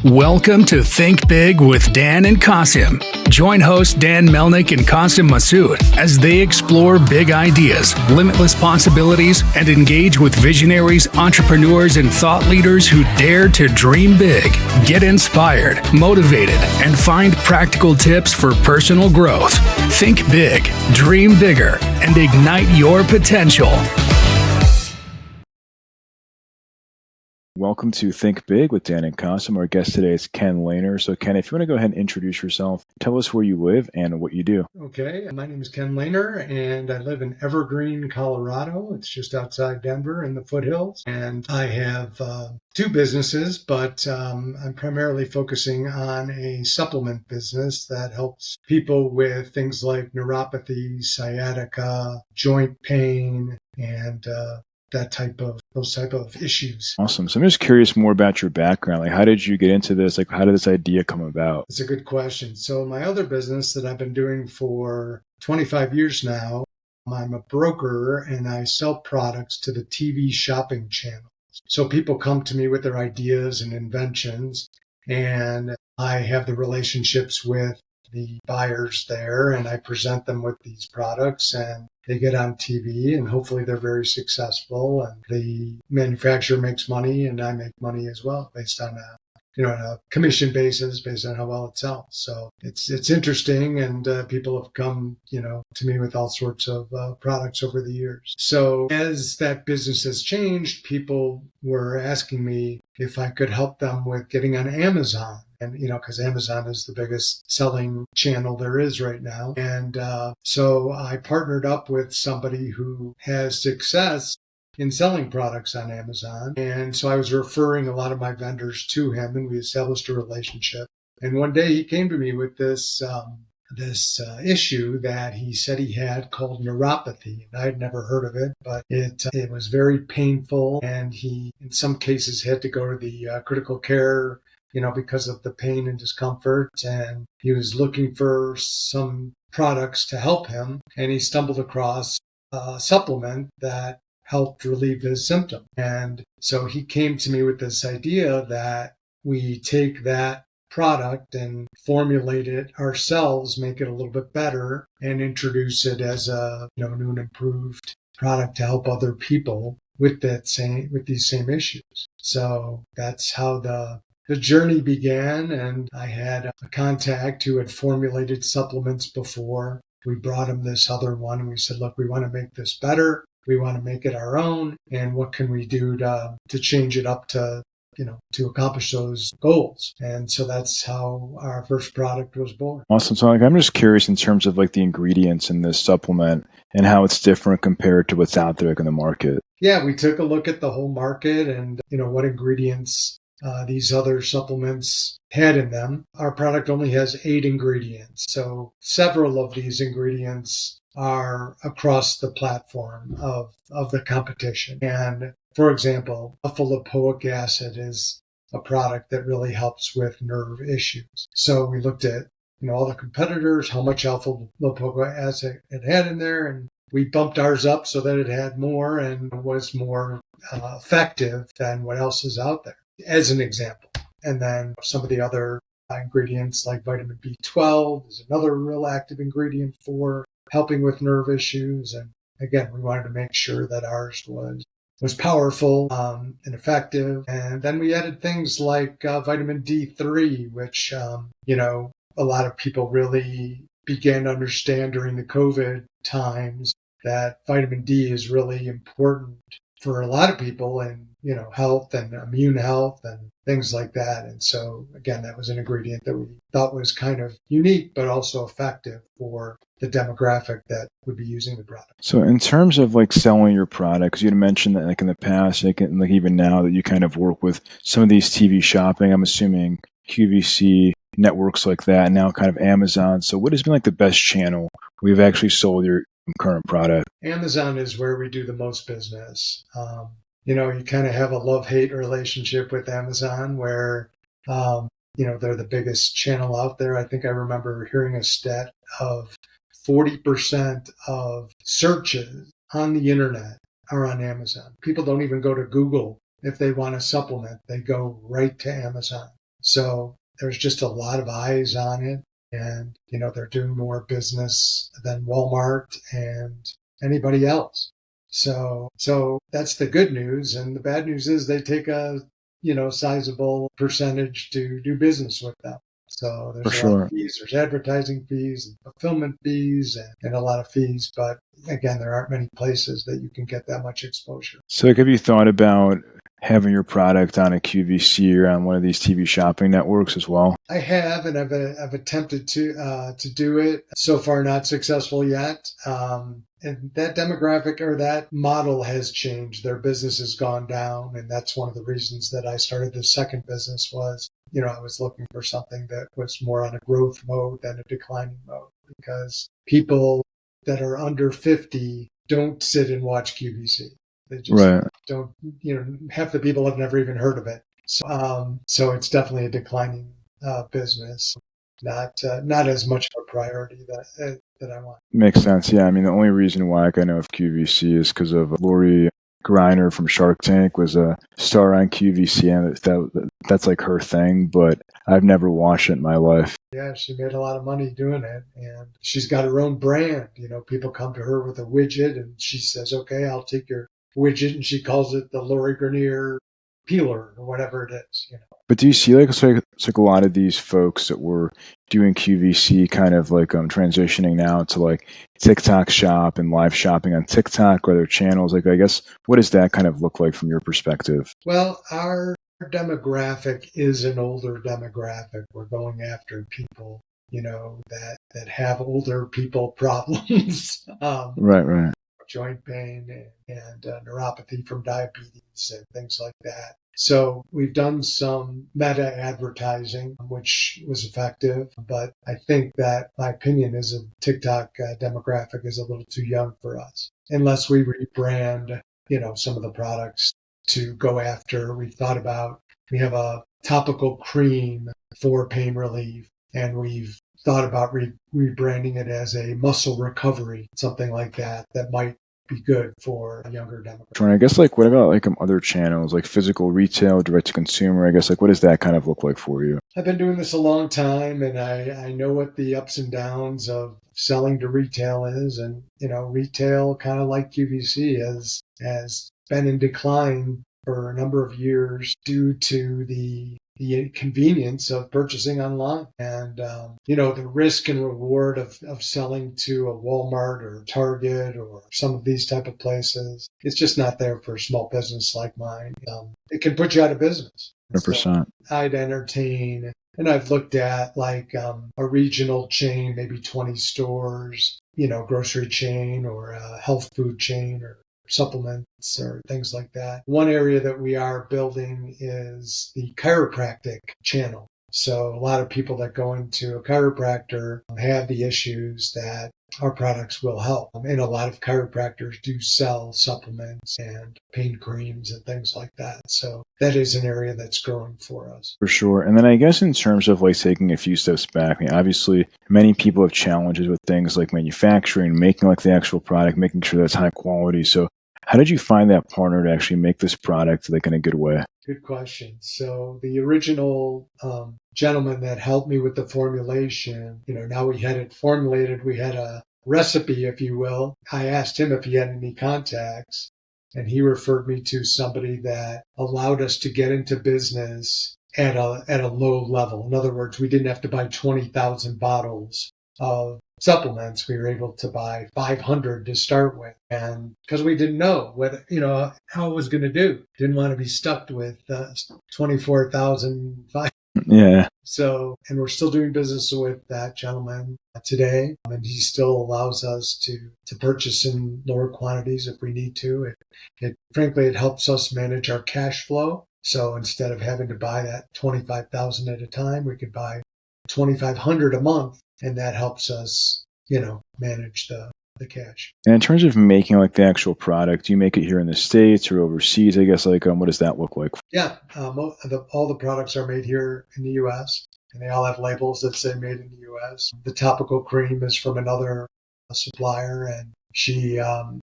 Welcome to Think Big with Dan and Qasim. Join hosts Dan Melnick and Qasim Masood as they explore big ideas, limitless possibilities, and engage with visionaries, entrepreneurs, and thought leaders who dare to dream big, get inspired, motivated, and find practical tips for personal growth. Think big, dream bigger, and ignite your potential. Welcome to Think Big with Dan and Qasim. Our guest today is Ken Lehner. So Ken, if you want to go ahead and introduce yourself, tell us where you live and what you do. Okay, my name is Ken Lehner, and I live in Evergreen, Colorado. It's just outside Denver in the foothills. And I have two businesses, but I'm primarily focusing on a supplement business that helps people with things like neuropathy, sciatica, joint pain, and those type of issues. Awesome. So I'm just curious more about your background. Like, how did you get into this? Like, how did this idea come about? It's a good question. So my other business that I've been doing for 25 years now, I'm a broker and I sell products to the TV shopping channels. So people come to me with their ideas and inventions, and I have the relationships with the buyers there, and I present them with these products, and they get on TV, and hopefully they're very successful, and the manufacturer makes money and I make money as well based on a commission basis based on how well it sells. So it's interesting, and people have come, to me with all sorts of products over the years. So as that business has changed, people were asking me if I could help them with getting on Amazon. And, because Amazon is the biggest selling channel there is right now. And so I partnered up with somebody who has success in selling products on Amazon. And so I was referring a lot of my vendors to him, and we established a relationship. And one day he came to me with this issue that he said he had called neuropathy. And I had never heard of it, but it was very painful. And he, in some cases, had to go to the critical care because of the pain and discomfort. And he was looking for some products to help him. And he stumbled across a supplement that helped relieve his symptom. And so he came to me with this idea that we take that product and formulate it ourselves, make it a little bit better, and introduce it as a new and improved product to help other people with these same issues. So that's how the journey began, and I had a contact who had formulated supplements before. We brought him this other one, and we said, look, we want to make this better. We want to make it our own, and what can we do to change it up to accomplish those goals? And so that's how our first product was born. Awesome. So I'm just curious in terms of like the ingredients in this supplement and how it's different compared to what's out there in the market. Yeah, we took a look at the whole market and what ingredients these other supplements had in them. Our product only has 8 ingredients. So several of these ingredients are across the platform of the competition. And for example, alpha-lipoic acid is a product that really helps with nerve issues. So we looked at, all the competitors, how much alpha-lipoic acid it had in there, and we bumped ours up so that it had more and was more effective than what else is out there, as an example. And then some of the other ingredients like vitamin B12 is another real active ingredient for helping with nerve issues. And again, we wanted to make sure that ours was powerful and effective. And then we added things like vitamin D3, which, a lot of people really began to understand during the COVID times that vitamin D is really important for a lot of people in, health and immune health and things like that. And so, again, that was an ingredient that we thought was kind of unique, but also effective for the demographic that would be using the product. So in terms of like selling your product, because you had mentioned that like in the past, like even now that you kind of work with some of these TV shopping, I'm assuming QVC networks like that, now kind of Amazon. So what has been like the best channel where you've actually sold your current product? Amazon is where we do the most business. You kind of have a love-hate relationship with Amazon where, they're the biggest channel out there. I think I remember hearing a stat of 40% of searches on the internet are on Amazon. People don't even go to Google if they want a supplement. They go right to Amazon. So there's just a lot of eyes on it. And, they're doing more business than Walmart and anybody else. So that's the good news. And the bad news is they take a, sizable percentage to do business with them. So For there's a lot of sure. fees. There's advertising fees and fulfillment fees and a lot of fees. But again, there aren't many places that you can get that much exposure. So have you thought about having your product on a QVC or on one of these TV shopping networks as well? I have, and I've attempted to do it. So far, not successful yet. And that demographic or that model has changed. Their business has gone down, and that's one of the reasons that I started the second business was, I was looking for something that was more on a growth mode than a declining mode because people that are under 50 don't sit and watch QVC. They just Right. don't, half the people have never even heard of it. So it's definitely a declining business, not as much of a priority that I want. Makes sense. Yeah. I mean, the only reason why I know of QVC is because of Lori Greiner from Shark Tank was a star on QVC, and that's like her thing, but I've never watched it in my life. Yeah, she made a lot of money doing it, and she's got her own brand. People come to her with a widget, and she says, "Okay, I'll take your widget," and she calls it the Lori Greiner peeler or whatever it is. But do you see it's like a lot of these folks that were doing QVC kind of like transitioning now to like TikTok shop and live shopping on TikTok or their channels? Like, I guess, what does that kind of look like from your perspective? Well, our demographic is an older demographic. We're going after people, that have older people problems. Right. Joint pain and neuropathy from diabetes and things like that. So we've done some meta advertising, which was effective, but I think that my opinion is a TikTok demographic is a little too young for us, unless we rebrand, some of the products to go after. We have a topical cream for pain relief, and we've thought about rebranding it as a muscle recovery, something like that might be good for a younger demographic. And I guess what about other channels like physical retail, direct to consumer? I guess what does that kind of look like for you? I've been doing this a long time, and I know what the ups and downs of selling to retail is, and retail kind of like QVC has been in decline for a number of years due to the convenience of purchasing online and the risk and reward of selling to a Walmart or Target or some of these type of places. It's just not there for a small business like mine. It can put you out of business. 100%. So I'd entertain, and I've looked at a regional chain, maybe 20 stores, grocery chain or a health food chain or supplements or things like that. One area that we are building is the chiropractic channel. So a lot of people that go into a chiropractor have the issues that our products will help. And a lot of chiropractors do sell supplements and pain creams and things like that. So that is an area that's growing for us. For sure. And then I guess in terms of taking a few steps back, I mean, obviously many people have challenges with things like manufacturing, making the actual product, making sure that's high quality. So how did you find that partner to actually make this product in a good way? Good question. So the original gentleman that helped me with the formulation, now we had it formulated, we had a recipe, if you will. I asked him if he had any contacts, and he referred me to somebody that allowed us to get into business at a low level. In other words, we didn't have to buy 20,000 bottles of supplements. We were able to buy 500 to start with, and because we didn't know how it was going to do, didn't want to be stuck with 24,000. Yeah. So, and we're still doing business with that gentleman today, and he still allows us to purchase in lower quantities if we need to. Frankly, it helps us manage our cash flow. So instead of having to buy that 25,000 at a time, we could buy 2,500 a month, and that helps us, manage the cash. And in terms of making the actual product, do you make it here in the States or overseas? I guess what does that look like? Yeah, all the products are made here in the U.S. and they all have labels that say made in the U.S. The topical cream is from another supplier, and she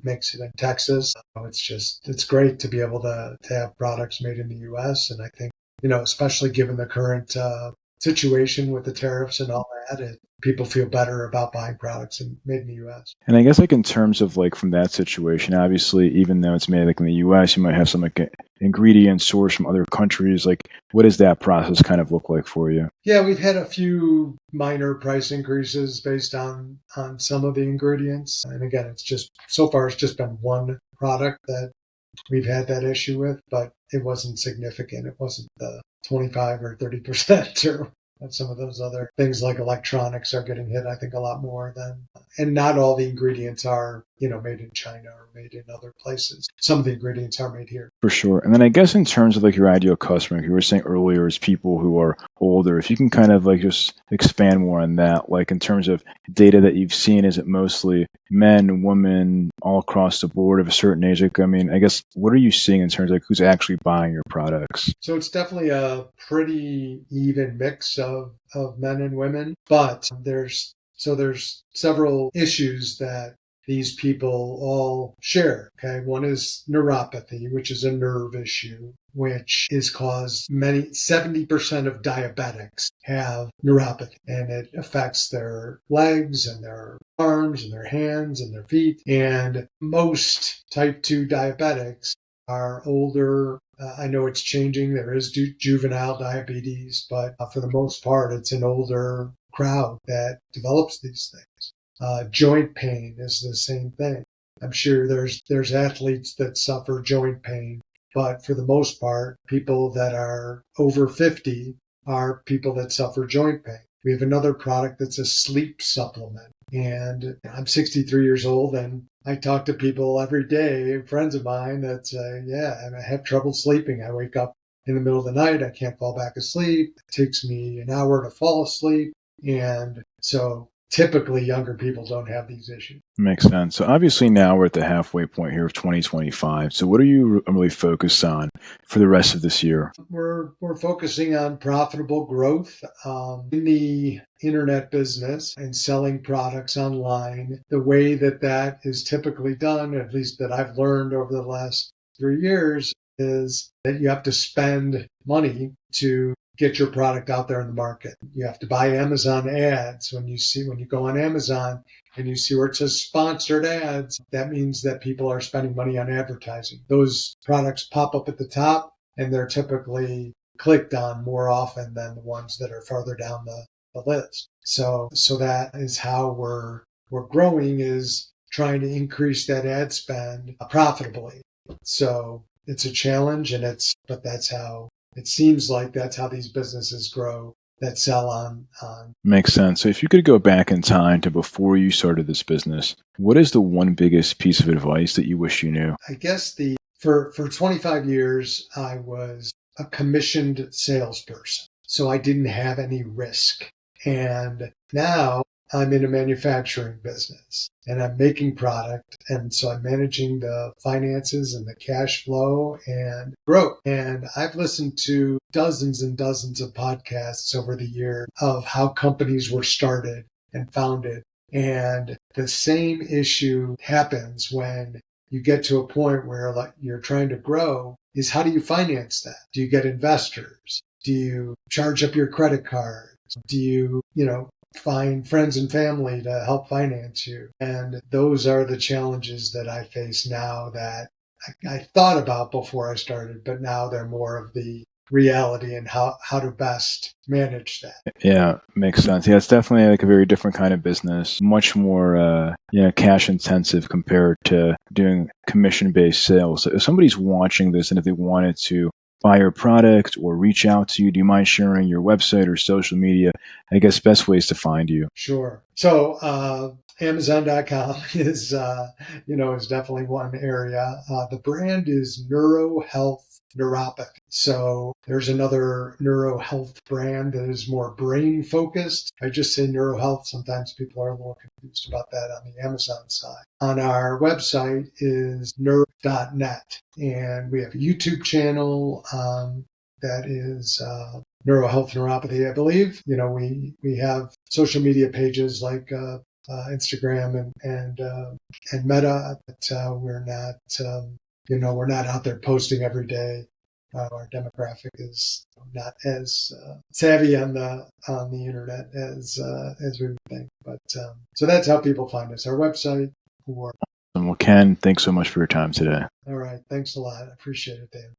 makes it in Texas. It's great to be able to have products made in the U.S. And I think especially given the current situation with the tariffs and all that, people feel better about buying products made in the U.S. And I guess like in terms of like from that situation, obviously, even though it's made like in the U.S., you might have some like ingredients sourced from other countries. Like, what does that process kind of look like for you? Yeah, we've had a few minor price increases based on some of the ingredients. And again, it's just been one product that we've had that issue with, but it wasn't significant. It wasn't the 25 or 30% or some of those other things like electronics are getting hit, I think, a lot more than, and not all the ingredients are, made in China or made in other places. Some of the ingredients are made here. For sure. And then I guess in terms of like your ideal customer, like you were saying earlier, is people who are older. If you can kind of like just expand more on that, like in terms of data that you've seen, is it mostly men, women, all across the board of a certain age? Like, I mean, I guess what are you seeing in terms of like who's actually buying your products? So it's definitely a pretty even mix of men and women, but there's several issues that these people all share. Okay. One is neuropathy, which is a nerve issue, which is caused 70% of diabetics have neuropathy, and it affects their legs and their arms and their hands and their feet. And most type 2 diabetics are older. I know it's changing. There is juvenile diabetes, but for the most part, it's an older crowd that develops these things. Joint pain is the same thing. I'm sure there's athletes that suffer joint pain, but for the most part, people that are over 50 are people that suffer joint pain. We have another product that's a sleep supplement. And I'm 63 years old, and I talk to people every day, friends of mine, that say, I have trouble sleeping. I wake up in the middle of the night. I can't fall back asleep. It takes me an hour to fall asleep. And so typically younger people don't have these issues. Makes sense. So obviously now we're at the halfway point here of 2025. So what are you really focused on for the rest of this year? We're focusing on profitable growth in the internet business and selling products online. The way that is typically done, at least that I've learned over the last 3 years, is that you have to spend money to get your product out there in the market. You have to buy Amazon ads. When you go on Amazon and you see where it says sponsored ads, that means that people are spending money on advertising. Those products pop up at the top, and they're typically clicked on more often than the ones that are farther down the list. So that is how we're growing, is trying to increase that ad spend profitably. So it's a challenge, but that's how it seems like that's how these businesses grow that sell on. Makes sense. So if you could go back in time to before you started this business, what is the one biggest piece of advice that you wish you knew? I guess for 25 years, I was a commissioned salesperson, so I didn't have any risk. And now I'm in a manufacturing business and I'm making product. And so I'm managing the finances and the cash flow and growth. And I've listened to dozens and dozens of podcasts over the year of how companies were started and founded. And the same issue happens when you get to a point where like you're trying to grow, is how do you finance that? Do you get investors? Do you charge up your credit cards? Do you, find friends and family to help finance you? And those are the challenges that I face now that I thought about before I started, but now they're more of the reality and how to best manage that. Yeah, makes sense. Yeah, it's definitely like a very different kind of business, much more cash intensive compared to doing commission based sales. So if somebody's watching this and if they wanted to buy your product or reach out to you, do you mind sharing your website or social media? I guess best ways to find you. Sure. So Amazon.com is definitely one area. The brand is NeuroHealth Neuropathy. So there's another neurohealth brand that is more brain focused. I just say neurohealth. Sometimes people are a little confused about that on the Amazon side. On our website is neuro.net, and we have a YouTube channel that is neurohealth neuropathy, I believe. We have social media pages like Instagram and Meta, but we're not out there posting every day. Our demographic is not as savvy on the internet as we would think. But so that's how people find us. Our website. Or Well, Ken, thanks so much for your time today. all right. Thanks a lot. I appreciate it, Dan.